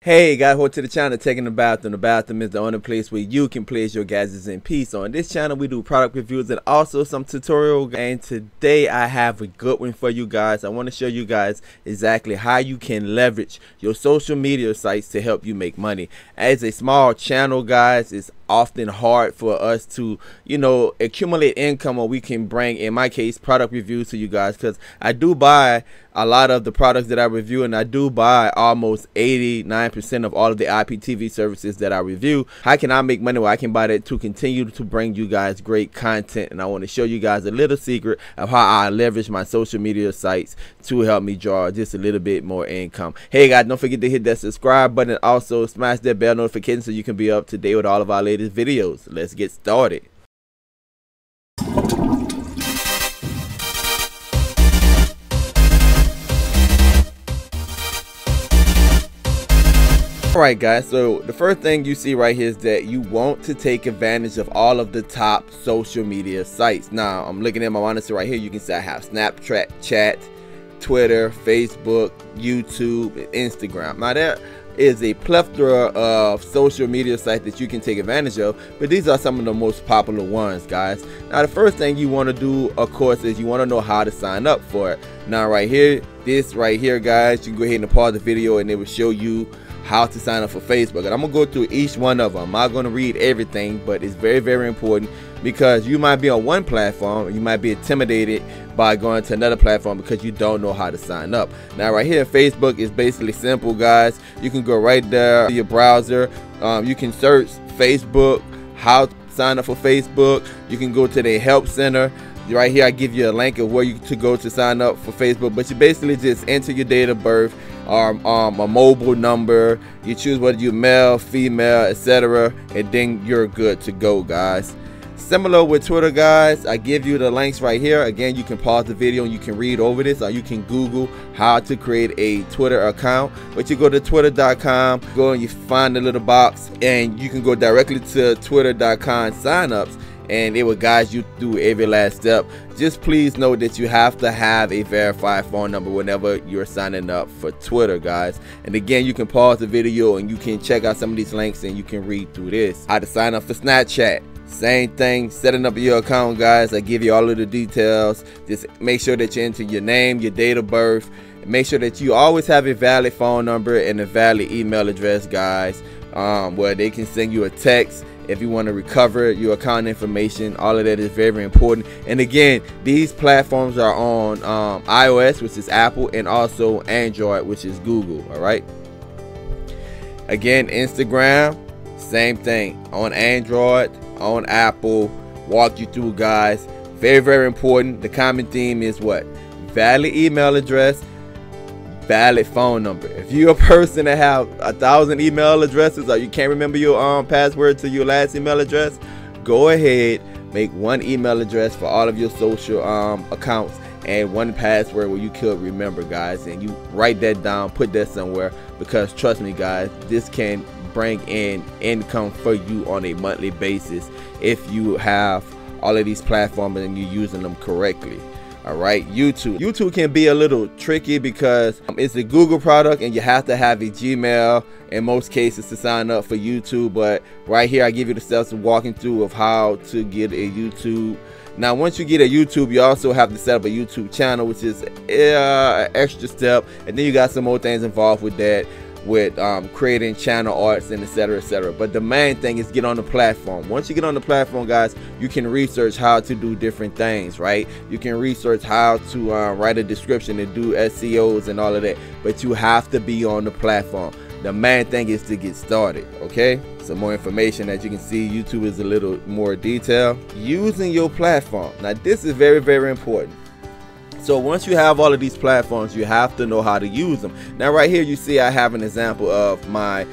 Hey guys, welcome to the channel Taking the Bathroom. The bathroom is the only place where you can place your gadgets in peace. On this channel we do product reviews and also some tutorial, and today I have a good one for you guys. I want to show you guys exactly how you can leverage your social media sites to help you make money. As a small channel, guys, it's often hard for us to, accumulate income where we can bring, in my case, product reviews to you guys, because I do buy a lot of the products that I review, and I do buy almost 89% of all of the IPTV services that I review. How can I make money where I can buy that to continue to bring you guys great content? And I want to show you guys a little secret of how I leverage my social media sites to help me draw just a little bit more income. Hey guys, don't forget to hit that subscribe button, also smash that bell notification so you can be up to date with all of our latest videos. Let's get started. Alright guys, so the first thing you see right here is that you want to take advantage of all of the top social media sites. Now I'm looking at my monitor right here. You can see I have Snapchat, Chat, Twitter, Facebook, YouTube, and Instagram. Now there is a plethora of social media sites that you can take advantage of, but these are some of the most popular ones, guys. Now the first thing you want to do, of course, is you want to know how to sign up for it. Now right here, this right here, guys, you can go ahead and pause the video and it will show you how to sign up for Facebook, and I'm gonna go through each one of them. I'm not gonna read everything, but it's very, very important, because you might be on one platform, you might be intimidated by going to another platform because you don't know how to sign up. Now right here, Facebook is basically simple, guys. You can go right there to your browser. You can search Facebook, how to sign up for Facebook. You can go to the help center. Right here I give you a link of where you to go to sign up for Facebook, but you basically just enter your date of birth, a mobile number, you choose whether you're male, female, etc., and then you're good to go, guys. Similar with Twitter, guys, I give you the links right here. Again, you can pause the video and you can read over this, or you can Google how to create a Twitter account. But you go to twitter.com, go and you find the little box, and you can go directly to twitter.com signups, and it will guide you through every last step. Just please know that you have to have a verified phone number whenever you're signing up for Twitter, guys. And again, you can pause the video and you can check out some of these links and you can read through this. How to sign up for Snapchat, same thing, setting up your account, guys. I give you all of the details. Just make sure that you enter your name, your date of birth. Make sure that you always have a valid phone number and a valid email address, guys, where they can send you a text if you want to recover your account information. All of that is very, very important. And again, these platforms are on iOS, which is Apple, and also Android, which is Google. All right, again, Instagram, same thing, on Android, on Apple. Walk you through, guys. Very, very important. The common theme is what? Valid email address, valid phone number. If you're a person that have 1,000 email addresses, or you can't remember your password to your last email address, go ahead, make one email address for all of your social accounts and one password where you could remember, guys. And you write that down, put that somewhere, because trust me, guys, this can bring in income for you on a monthly basis if you have all of these platforms and you're using them correctly. Alright, YouTube can be a little tricky because it's a Google product and you have to have a Gmail in most cases to sign up for YouTube. But right here I give you the steps of walking through of how to get a YouTube. Now once you get a YouTube, you also have to set up a YouTube channel, which is an extra step, and then you got some more things involved with that, with creating channel arts and etc, etc. But the main thing is get on the platform. Once you get on the platform, guys, you can research how to do different things, right? You can research how to write a description and do SEOs and all of that, but you have to be on the platform. The main thing is to get started. Okay, some more information. As you can see, YouTube is a little more detailed. Using your platform, now this is very, very important. So once you have all of these platforms, you have to know how to use them. Now right here you see I have an example of my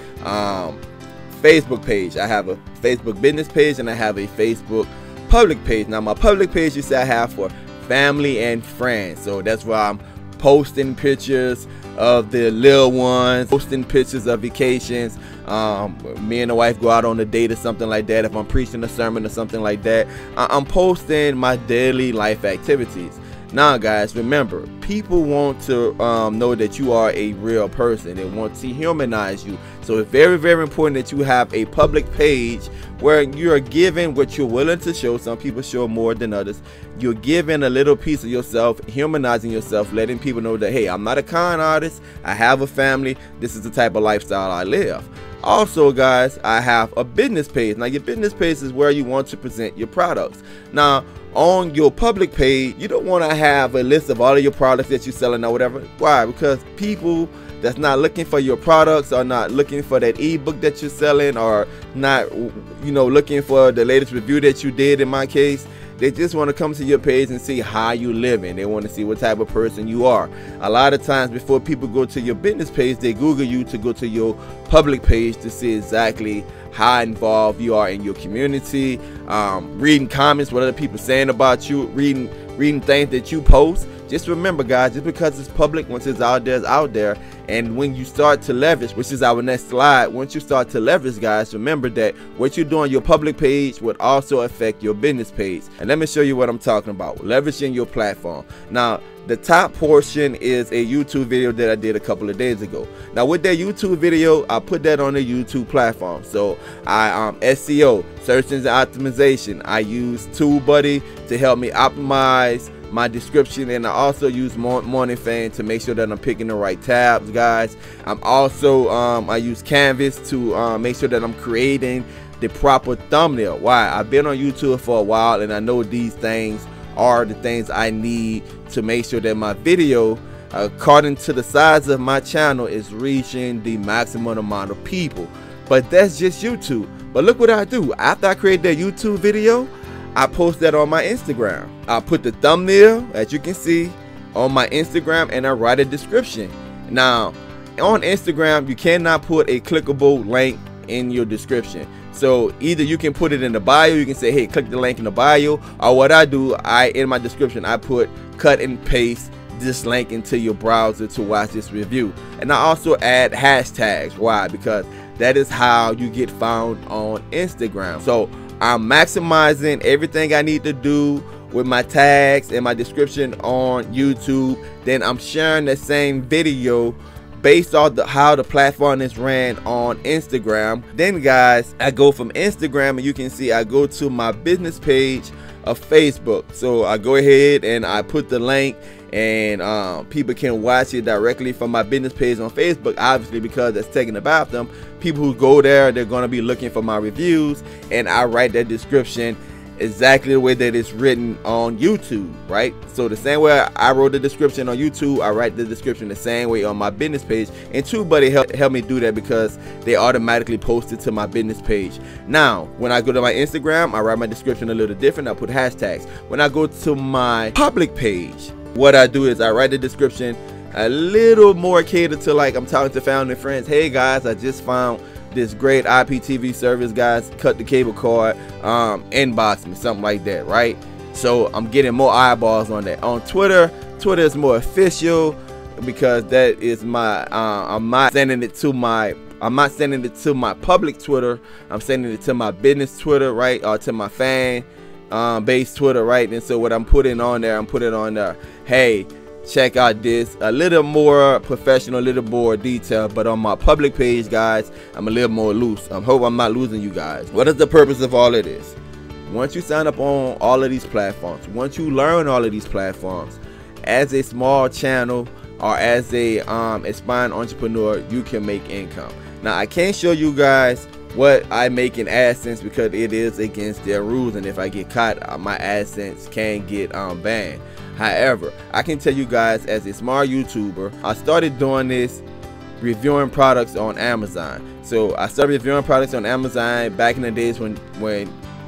Facebook page. I have a Facebook business page and I have a Facebook public page. Now my public page, you see I have for family and friends. So that's where I'm posting pictures of the little ones, posting pictures of vacations. Me and the wife go out on a date or something like that. If I'm preaching a sermon or something like that, I'm posting my daily life activities. Now guys, remember, people want to know that you are a real person. They want to humanize you. So it's very, very important that you have a public page where you're giving what you're willing to show. Some people show more than others. You're giving a little piece of yourself, humanizing yourself, letting people know that, hey, I'm not a con artist, I have a family, this is the type of lifestyle I live. Also guys, I have a business page. Now your business page is where you want to present your products. Now on your public page, you don't want to have a list of all of your products that you're selling or whatever. Why? Because people that's not looking for your products, or not looking for that ebook that you're selling, or not, you know, looking for the latest review that you did in my case, they just want to come to your page and see how you living. They want to see what type of person you are. A lot of times before people go to your business page, they Google you to go to your public page to see exactly how involved you are in your community, reading comments, what other people saying about you, reading things that you post. Just remember guys, just because it's public, once it's out there, it's out there. And when you start to leverage, which is our next slide, once you start to leverage guys, remember that what you do on your public page would also affect your business page. And let me show you what I'm talking about, leveraging your platform. Now the top portion is a YouTube video that I did a couple of days ago. Now with that YouTube video, I put that on the YouTube platform. So I SEO, search engine optimization, I use TubeBuddy to help me optimize my description, and I also use Morning Fame to make sure that I'm picking the right tabs guys. I'm also I use Canvas to make sure that I'm creating the proper thumbnail. Why? I've been on YouTube for a while and I know these things are the things I need to make sure that my video, according to the size of my channel, is reaching the maximum amount of people. But that's just YouTube. But look what I do. After I create that YouTube video, I post that on my Instagram. I put the thumbnail, as you can see, on my Instagram, and I write a description. Now on Instagram, you cannot put a clickable link in your description. So either you can put it in the bio, you can say, hey, click the link in the bio, or what I do, in my description I put cut and paste this link into your browser to watch this review. And I also add hashtags. Why? Because that is how you get found on Instagram. So I'm maximizing everything I need to do with my tags and my description on YouTube. Then I'm sharing the same video based on how the platform is ran on Instagram. Then guys, I go from Instagram, and you can see I go to my business page of Facebook. So I go ahead and I put the link, and people can watch it directly from my business page on Facebook, obviously, because that's taken about them. People who go there, they're going to be looking for my reviews, and I write that description exactly the way that it's written on YouTube, right? So the same way I wrote the description on YouTube, I write the description the same way on my business page. And TubeBuddy helped me do that because they automatically post it to my business page. Now when I go to my Instagram, I write my description a little different. I put hashtags. When I go to my public page, what I do is I write the description a little more catered to, like, I'm talking to family and friends. Hey guys, I just found this great IPTV service, guys, cut the cable cord, inbox me, something like that, right? So I'm getting more eyeballs on that. On Twitter is more official, because that is my I'm not sending it to my public Twitter, I'm sending it to my business Twitter, right? Or to my fan based Twitter, right? And so what I'm putting on there, I'm putting on there, hey, check out this, a little more professional, a little more detailed. But on my public page, guys, I'm a little more loose. I hope I'm not losing you guys. What is the purpose of all of this? Once you sign up on all of these platforms, once you learn all of these platforms, as a small channel or as a aspiring entrepreneur, you can make income. Now I can't show you guys what I make in AdSense because it is against their rules, and if I get caught, my AdSense can get banned. However, I can tell you guys, as a smart YouTuber, I started doing this reviewing products on Amazon. So I started reviewing products on Amazon back in the days when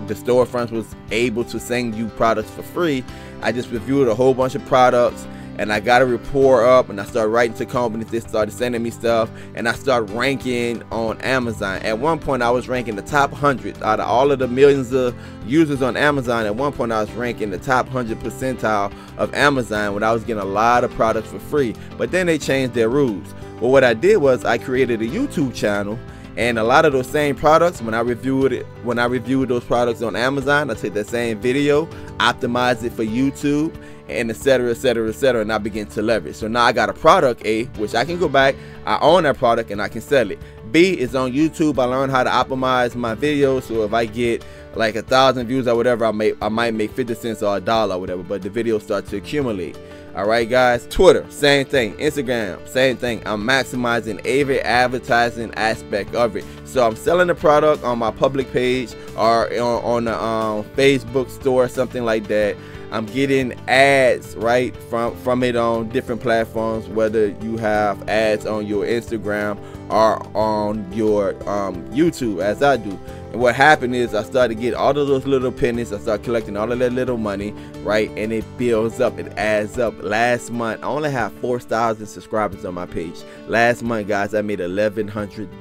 the storefronts was able to send you products for free. I just reviewed a whole bunch of products, and I got a report up, and I started writing to companies. They started sending me stuff, and I started ranking on Amazon. At one point I was ranking the top 100 out of all of the millions of users on Amazon. At one point I was ranking the top 100 percentile of Amazon when I was getting a lot of products for free. But then they changed their rules. Well, what I did was I created a YouTube channel, and a lot of those same products, when I reviewed those products on Amazon, I take that same video, optimize it for YouTube, and etc, etc, etc, and I begin to leverage. So now I got a product A, which I can go back, I own that product and I can sell it. B is on YouTube. I learned how to optimize my videos, so if I get like 1,000 views or whatever, I might make 50 cents or $1 or whatever, but the videos start to accumulate. All right, guys. Twitter, same thing. Instagram, same thing. I'm maximizing every advertising aspect of it. So I'm selling the product on my public page or on the Facebook store, something like that. I'm getting ads right from it on different platforms, whether you have ads on your Instagram or on your YouTube, as I do. And what happened is I started to get all of those little pennies. I started collecting all of that little money, right? And it builds up, it adds up. Last month, I only have 4,000 subscribers on my page. Last month, guys, I made $1,100.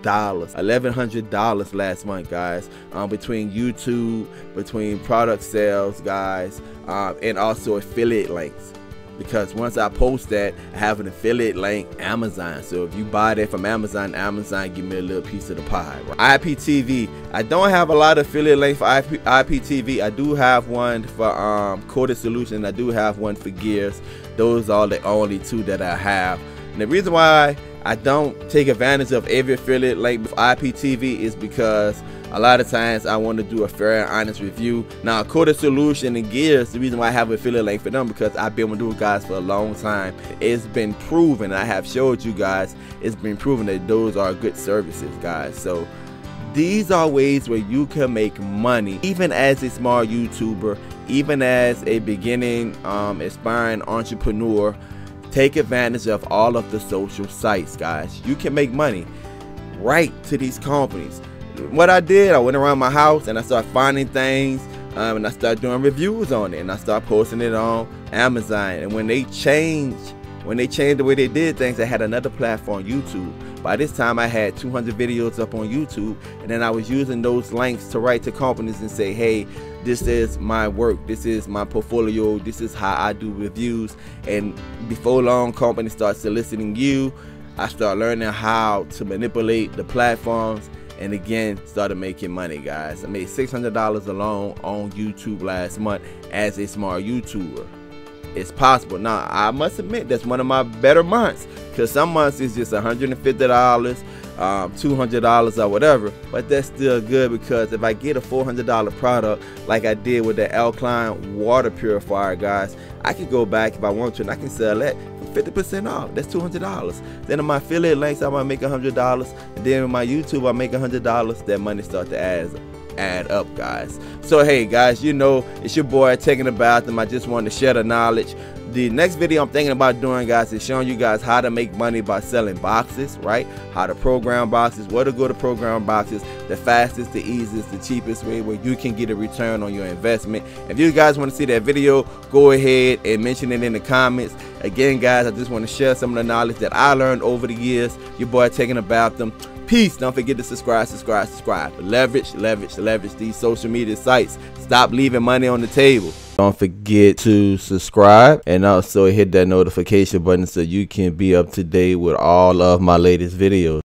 $1,100 last month, guys, between YouTube, between product sales, guys, and also affiliate links. Because once I post that, I have an affiliate link, Amazon. So if you buy that from Amazon, Amazon give me a little piece of the pie. Right? IPTV, I don't have a lot of affiliate links for IPTV. I do have one for Coded Solution. I do have one for Gears. Those are the only two that I have. And the reason why I don't take advantage of every affiliate link with IPTV is because a lot of times I want to do a fair and honest review. Now, Coded Solution and Gears, the reason why I have an affiliate link for them, because I've been with those guys for a long time. It's been proven, I have showed you guys, it's been proven that those are good services, guys. So these are ways where you can make money, even as a small YouTuber, even as a beginning, aspiring entrepreneur. Take advantage of all of the social sites, guys. You can make money right to these companies. What I did, I went around my house and I started finding things, and I started doing reviews on it, and I started posting it on Amazon. And when they changed the way they did things, I had another platform, YouTube. By this time I had 200 videos up on YouTube, and then I was using those links to write to companies and say, hey, this is my work, this is my portfolio, this is how I do reviews. And before long, companies start soliciting you. I started learning how to manipulate the platforms, and again started making money, guys. I made $600 alone on YouTube last month as a small YouTuber. It's possible. Now, I must admit that's one of my better months, because some months it's just $150, $200 or whatever, but that's still good, because if I get a $400 product like I did with the Alkaline water purifier, guys, I can go back if I want to and I can sell that for 50% off. That's $200. Then in my affiliate links I might make $100, and then in my YouTube I make $100. That money starts to add up, guys. So hey, guys, you know, it's your boy taking a bathroom. I just wanted to share the knowledge. The next video I'm thinking about doing, guys, is showing you guys how to make money by selling boxes, right? How to program boxes, where to go to program boxes, the fastest, the easiest, the cheapest way where you can get a return on your investment. If you guys want to see that video, go ahead and mention it in the comments. Again, guys, I just want to share some of the knowledge that I learned over the years. Your boy taking a bathroom. Peace. Don't forget to subscribe. Leverage these social media sites. Stop leaving money on the table. Don't forget to subscribe and also hit that notification button so you can be up to date with all of my latest videos.